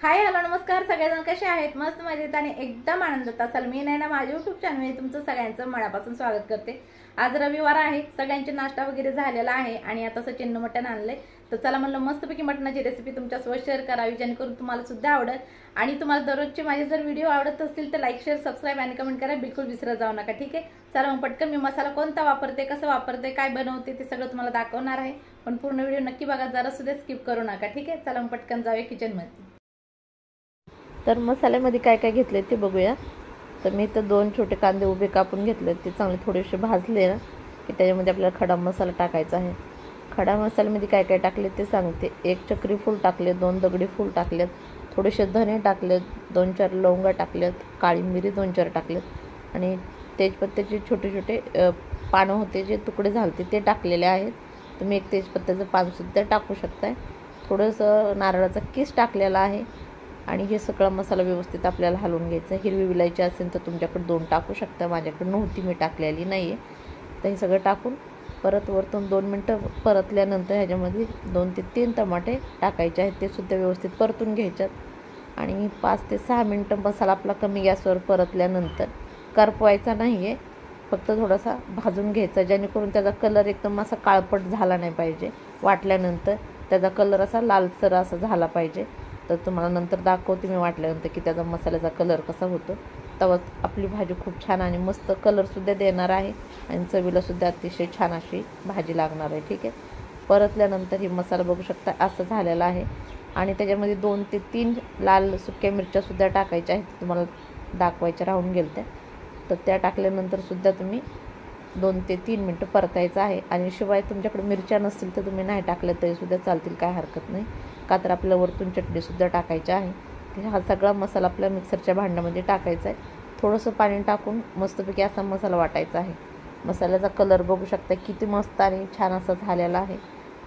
Hi hello नमस्कार सगळेजण कसे आहेत? मस्त मजेत आणि एकदम आनंदात असाल. मी नाही ना माझ्या YouTube चॅनलमध्ये तुमचं सगळ्यांचं मनापासून स्वागत करते. आज रविवार आहे, सगळ्यांचे नाश्ता वगैरे झालेला आहे आणि आता सचिननं मटण आणलंय. तर चला म्हणलं मस्तपैकी मटणाची रेसिपी तुमच्यासोबत शेअर करावी, जेणेकरून तुम्हाला सुद्धा आवडेल. आणि तुम्हाला दररोजचे माझे जर व्हिडिओ आवडत असतील तर लाईक शेअर सबस्क्राईब आणि कमेंट करा, बिलकुल विसरत जाऊ नका. ठीक आहे, चला मग पटकन मी मसाला कोणता वापरते, कसं वापरते, काय बनवते ते सगळं तुम्हाला दाखवणार आहे. पण पूर्ण व्हिडिओ नक्की बघा, जरा सुद्धा स्किप करू नका. ठीक आहे, चला मग पटकन जाऊया किचनमध्ये. तर मसाल्यामध्ये काय काय घेतले ते बघूया. तर मी तर 2 छोटे कांदे उभे कापून घेतले, ते चांगले थोडेसे भाजले ना की त्याच्यामध्ये आपल्याला खडा मसाला टाकायचा आहे. खडा मसाल्यामध्ये काय काय टाकले ते सांगते. 1 चक्री फूल टाकले, 2 दगडी फूल टाकलेत, थोडेसे धने टाकलेत, 2-4 लवंगा टाकलेत, काळी मिरी 2-4 टाकलेत आणि तेजपत्त्याचे छोटे छोटे पानं होते जे तुकडे झालते ते टाकलेले आहेत. तुम्ही एक तेजपत्त्याचं पानसुद्धा टाकू शकताय. थोडंसं नारळाचा किस टाकलेला आहे आणि हे सगळा मसाला व्यवस्थित आपल्याला हलवून घ्यायचा. हिरवी विलायची असेल तर तुमच्याकडे 2 टाकू शकता, माझ्याकडे नव्हती, मी टाकलेली नाही आहे. तर हे सगळं टाकून परत वरतून 2 मिनटं परतल्यानंतर ह्याच्यामध्ये 2 ते 3 टमाटे टाकायचे आहेत, ते सुद्धा व्यवस्थित परतून घ्यायच्यात आणि 5 ते 6 मिनटं मसाला आपला कमी गॅसवर परतल्यानंतर करपवायचा नाही आहे, फक्त थोडासा भाजून घ्यायचा, जेणेकरून त्याचा कलर एकदम असा काळपट झाला नाही पाहिजे. वाटल्यानंतर त्याचा कलर असा लालसर असा झाला पाहिजे. तर तुम्हाला नंतर दाखवते मी वाटल्यानंतर की त्याचा मसाल्याचा कलर कसा होतो. तेव्हा आपली भाजी खूप छान आणि मस्त कलरसुद्धा देणार आहे आणि चवीलासुद्धा अतिशय छान अशी भाजी लागणार आहे. ठीक आहे, परतल्यानंतर ही मसाला बघू शकता असं झालेला आहे आणि त्याच्यामध्ये 2 ते 3 लाल सुक्या मिरच्यासुद्धा टाकायच्या आहेत, तुम्हाला दाखवायच्या राहून गेल्या. तर त्या टाकल्यानंतरसुद्धा तुम्ही 2 ते 3 मिनटं परतायचं आहे. आणि शिवाय तुमच्याकडे मिरच्या नसतील तर तुम्ही नाही टाकल्या तरीसुद्धा चालतील, काय हरकत नाही. का तर आपल्याला वरतून चटणीसुद्धा टाकायची आहे. हा सगळा मसाला आपल्या मिक्सरच्या भांड्यामध्ये टाकायचा आहे. थोडंसं पाणी टाकून मस्तपैकी असा मसाला वाटायचा आहे. मसाल्याचा कलर बघू शकता किती मस्त आणि छान असा झालेला आहे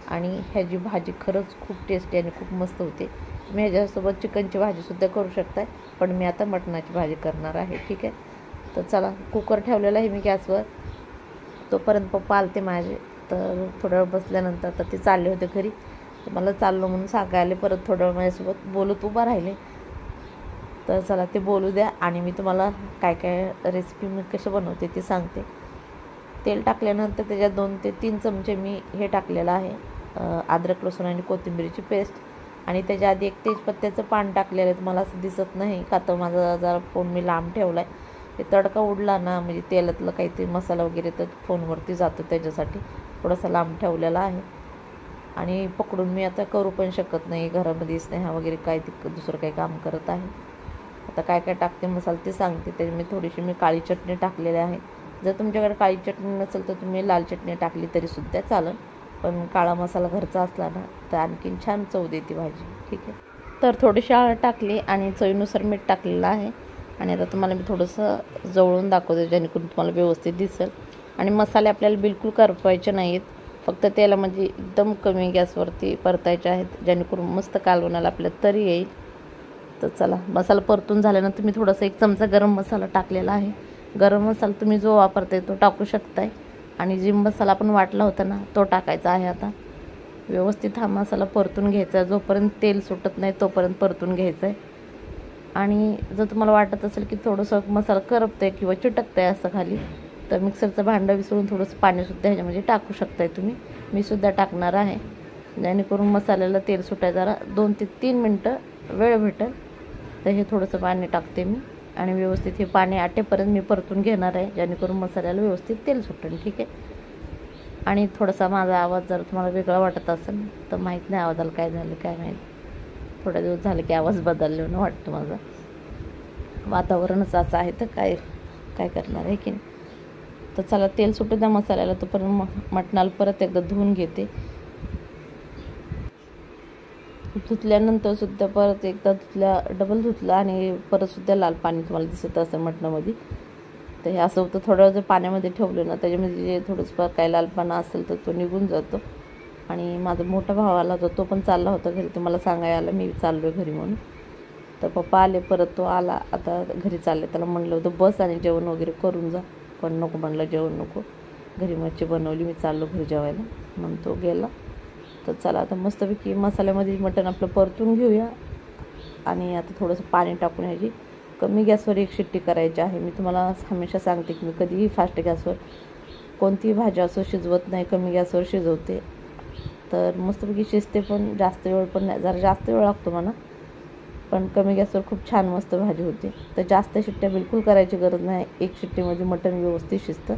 आणि ह्याची भाजी खरंच खूप टेस्टी आणि खूप मस्त होते. तुम्ही ह्याच्यासोबत चिकनची भाजीसुद्धा करू शकताय, पण मी आता मटणाची भाजी करणार आहे. ठीक आहे, तर चला कुकर ठेवलेला आहे मी गॅसवर. तोपर्यंत पप्पा आलते माझे, तर थोड्या वेळ बसल्यानंतर तर ते चालले होते घरी. तर मला चाललो म्हणून सांगायला परत थोड्या वेळ माझ्यासोबत बोलत उभा राहिले. तर चला ते बोलू द्या आणि मी तुम्हाला काय काय रेसिपी मी कशी बनवते ते सांगते. तेल टाकल्यानंतर त्याच्यात 2 ते 3 चमचे मी हे टाकलेलं आहे, अद्रक लसूण आणि कोथिंबीरची पेस्ट. आणि त्याच्या आधी 1 तेजपत्त्याचं पान टाकलेलं आहे. तुम्हाला असं दिसत नाही का, तर माझा जरा फोन मी लांब ठेवला आहे. ते तडका उडला ना म्हणजे तेलातलं काहीतरी मसाला वगैरे तर फोनवरती जातो, त्याच्यासाठी थोडासा लांब ठेवलेला आहे. आणि पकडून मी आता करू पण शकत नाही, घरामध्ये स्नेहा वगैरे काय ते दुसरं काही काम करत आहे. आता काय काय टाकते मसाला ते सांगते. त्याची मी थोडीशी काळी चटणी टाकलेली आहे. जर तुमच्याकडे काळी चटणी नसेल तर तुम्ही लाल चटणी टाकली तरीसुद्धा चालेल, पण काळा मसाला घरचा असला ना तर आणखीन छान चव देते भाजी. ठीक आहे, तर थोडीशी हळद टाकली आणि चवीनुसार मीठ टाकलेलं आहे. आणि आता तुम्हाला मी थोडंसं जवळून दाखवते, जेणेकरून तुम्हाला व्यवस्थित दिसेल. आणि मसाले आपल्याला बिलकुल करपवायचे नाहीत, फक्त तेलामध्ये एकदम कमी गॅसवरती परतायचे आहेत, जेणेकरून मस्त कालवणाला आपल्याला तरी येईल. तर चला मसाला परतून झाल्यानंतर मी थोडासा 1 चमचा गरम मसाला टाकलेला आहे. गरम मसाला तुम्ही जो वापरताय तो टाकू शकताय आणि जी मसाला आपण वाटला होता ना तो टाकायचा आहे. आता व्यवस्थित हा मसाला परतून घ्यायचा, जोपर्यंत तेल सुटत नाही तोपर्यंत परतून घ्यायचा आहे. आणि जर तुम्हाला वाटत असेल की थोडंसं मसाला करपतं आहे किंवा चिटकतं आहे असं खाली, तर मिक्सरचं भांडं विसरून थोडंसं पाणीसुद्धा ह्याच्यामध्ये टाकू शकताय तुम्ही. मी सुद्धा टाकणार आहे, जेणेकरून मसाल्याला तेल सुटायला जरा 2 ते 3 मिनटं वेळ भेटेल. तर हे थोडंसं पाणी टाकते मी आणि व्यवस्थित हे पाणी आटेपर्यंत मी परतून घेणार आहे, जेणेकरून मसाल्याला व्यवस्थित तेल सुटेल. ठीक आहे, आणि थोडासा माझा आवाज जर तुम्हाला वेगळा वाटत असेल तर माहीत नाही आवाजाला काय झालं काय माहीत, थोड्या दिवस झाले की आवाज बदलल्यानं वाटतं. माझं वातावरणच असं आहे तर काय काय करणार आहे की नाही. तर चला तेल सुटू द्या मसाल्याला, तोपर्यंत मटणाला परत एकदा धुवून घेते. धुतल्यानंतर सुद्धा परत एकदा डबल धुतलं आणि परतसुद्धा लाल पाणी तुम्हाला दिसत असतं मटणामध्ये. तर हे असं होतं, थोडं जर पाण्यामध्ये ठेवलं ना त्याच्यामध्ये जे थोडंसं काय लालपणा असेल तर तो निघून जातो. आणि माझा मोठा भाव आला होता, तो पण चालला होता घरी, तर मला सांगायला आला मी चाललो घरी म्हणून. तर पप्पा आले परत, तो आला आता घरी चालले. त्याला म्हणलं होतं बस आणि जेवण वगैरे करून जा, पण नको म्हणलं जेवण नको, घरी मच्छी बनवली, मी चाललो घरी जेवायला म्हणून तो गेला. तर चला आता मस्तपैकी मसाल्यामध्ये मटण आपलं परतून घेऊया आणि आता थोडंसं पाणी टाकून ह्याची कमी गॅसवर एक शिट्टी करायची आहे. मी तुम्हाला हमेशा सांगते की मी कधीही फास्ट गॅसवर कोणतीही भाजी असो शिजवत नाही, कमी गॅसवर शिजवते. तर मस्तपैकी शिजते, पण जास्त वेळ पण नाही, जरा जास्त वेळ लागतो म्हणा, पण कमी गॅसवर खूप छान मस्त भाजी होते. तर जास्त शिट्ट्या बिलकुल करायची गरज नाही. एक शिट्टीमध्ये मटण व्यवस्थित शिजतं,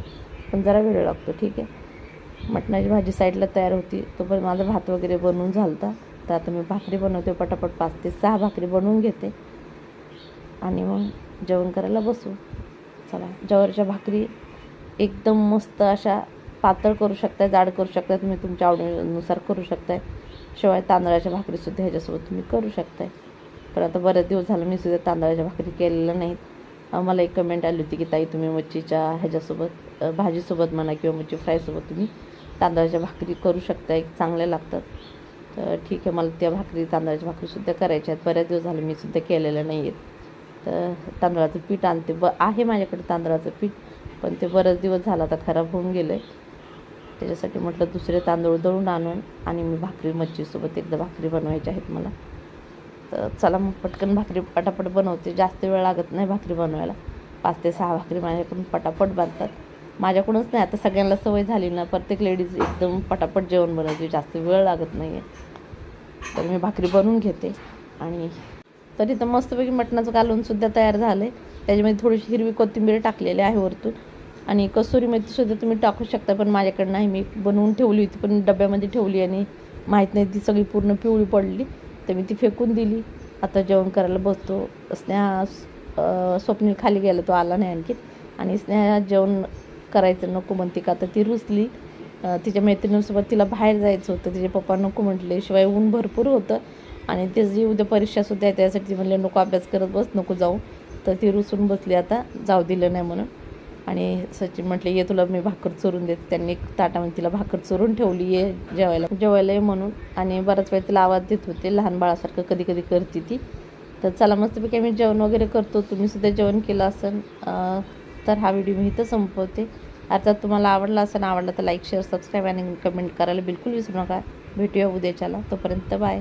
पण जरा वेळ लागतो. ठीक आहे. मटणाची भाजी साईडला तयार होती, तोपर्यंत माझा भात वगैरे बनवून झाला होता. तर आता मी भाकरी बनवते, पटापट 5 ते 6 भाकरी बनवून घेते आणि मग जेवण करायला बसू. चला, ज्वारीच्या भाकरी एकदम मस्त अशा पातळ करू शकताय, जाड करू शकताय, तुम्ही तुमच्या आवडीनुसार करू शकताय. शिवाय तांदळाच्या भाकरीसुद्धा ह्याच्यासोबत तुम्ही करू शकताय. पण आता बरेच दिवस झालं मी सुद्धा तांदळाच्या भाकरी केलेल्या नाहीत. मला एक कमेंट आली होती की ताई तुम्ही मच्छीच्या ह्याच्यासोबत भाजीसोबत म्हणा किंवा मच्छी फ्रायसोबत तुम्ही तांदळाच्या भाकरी करू शकता, एक चांगल्या लागतात. तर ठीक आहे, मला त्या भाकरी तांदळाच्या भाकरीसुद्धा करायच्या आहेत. बऱ्याच दिवस झालं मी सुद्धा केलेल्या नाही आहेत. तर तांदळाचं पीठ आणते, आहे माझ्याकडे तांदळाचं पीठ, पण ते बरेच दिवस झालं आता खराब होऊन गेलं आहे. त्याच्यासाठी म्हटलं दुसरे तांदूळ दळून आणून आणि मी भाकरी मच्छीसोबत एकदा भाकरी बनवायच्या आहेत मला. तर चला मग पटकन भाकरी पटापट बनवते. जास्त वेळ लागत नाही भाकरी बनवायला. 5 ते 6 भाकरी माझ्याकडून पटापट बनतात. माझ्याकडूनच नाही, आता सगळ्यांना सवय झाली ना, प्रत्येक लेडीज एकदम पटापट जेवण बनवते, जास्त वेळ लागत नाही आहे. तर मी भाकरी बनवून घेते. आणि तरी तर मस्तपैकी मटणाचं कालवणसुद्धा तयार झालं आहे. त्याच्यामध्ये थोडीशी हिरवी कोथिंबीर टाकलेली आहे वरतून, आणि कसुरी मेथीसुद्धा तुम्ही टाकू शकता, पण माझ्याकडे नाही. मी बनवून ठेवली होती, पण डब्यामध्ये ठेवली आणि माहीत नाही ती सगळी पूर्ण पिवळी पडली, तर मी ती फेकून दिली. आता जेवण करायला बसतो. स्वप्नील खाली गेला, तो आला नाही आणखी. आणि स्नेहा जेवण करायचं नको म्हणते का, तर ती रुसली. तिच्या मैत्रिणीसोबत तिला बाहेर जायचं होतं, तिचे पप्पा नको म्हटले. शिवाय ऊन भरपूर होतं आणि त्याची उद्या परीक्षासुद्धा आहे, त्यासाठी म्हणले नको अभ्यास करत बस, नको जाऊ. तर ती रुसून बसली, आता जाऊ दिलं नाही म्हणून. आणि सचिन म्हटले ये तुला मी भाकर चोरून देते. त्यांनी ताटामध्ये तिला भाकर चोरून ठेवली, ये जेवायला ये म्हणून. आणि बराच वेळ तिला आवाज देत होते, लहान बाळासारखं कधी कधी करते ती. तर चला मस्तपैकी आम्ही जेवण वगैरे करतो. तुम्हीसुद्धा जेवण केलं असेल तर हा व्हिडिओ मी इथं संपवते. आता तुम्हाला आवडला तर लाईक, शेअर, सबस्क्राईब आणि कमेंट करायला बिलकुल विसरू नका. भेटूया उद्याच्याला. तोपर्यंत बाय.